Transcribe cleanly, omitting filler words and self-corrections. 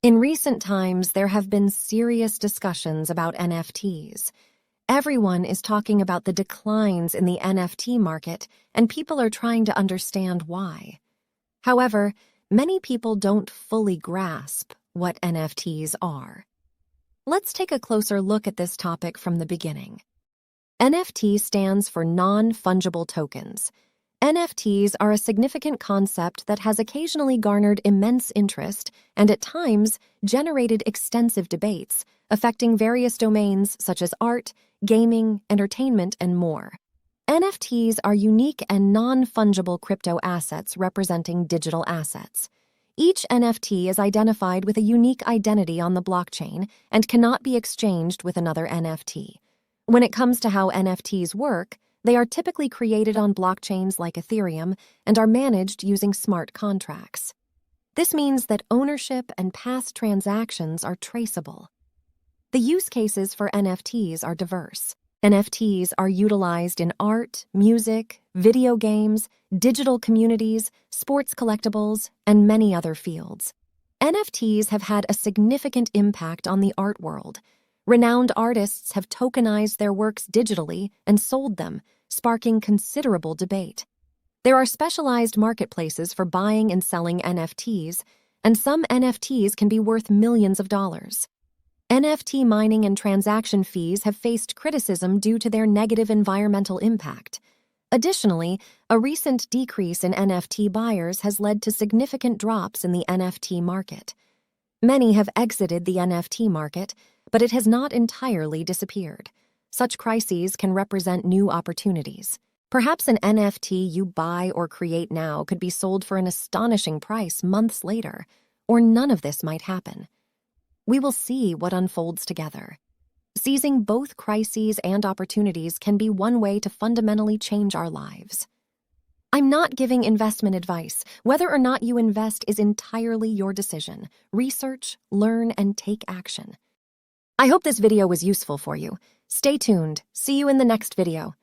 In recent times, there have been serious discussions about NFTs. Everyone is talking about the declines in the NFT market, and people are trying to understand why. However, many people don't fully grasp what NFTs are. Let's take a closer look at this topic from the beginning. NFT stands for non-fungible tokens. NFTs are a significant concept that has occasionally garnered immense interest and at times generated extensive debates, affecting various domains such as art, gaming, entertainment, and more. NFTs are unique and non-fungible crypto assets representing digital assets. Each NFT is identified with a unique identity on the blockchain and cannot be exchanged with another NFT. When it comes to how NFTs work, they are typically created on blockchains like Ethereum and are managed using smart contracts. This means that ownership and past transactions are traceable. The use cases for NFTs are diverse. NFTs are utilized in art, music, video games, digital communities, sports collectibles, and many other fields. NFTs have had a significant impact on the art world. Renowned artists have tokenized their works digitally and sold them, sparking considerable debate. There are specialized marketplaces for buying and selling NFTs, and some NFTs can be worth millions of dollars. NFT mining and transaction fees have faced criticism due to their negative environmental impact. Additionally, a recent decrease in NFT buyers has led to significant drops in the NFT market. Many have exited the NFT market, but it has not entirely disappeared. Such crises can represent new opportunities. Perhaps an NFT you buy or create now could be sold for an astonishing price months later, or none of this might happen. We will see what unfolds together. Seizing both crises and opportunities can be one way to fundamentally change our lives. I'm not giving investment advice. Whether or not you invest is entirely your decision. Research, learn, and take action. I hope this video was useful for you. Stay tuned. See you in the next video.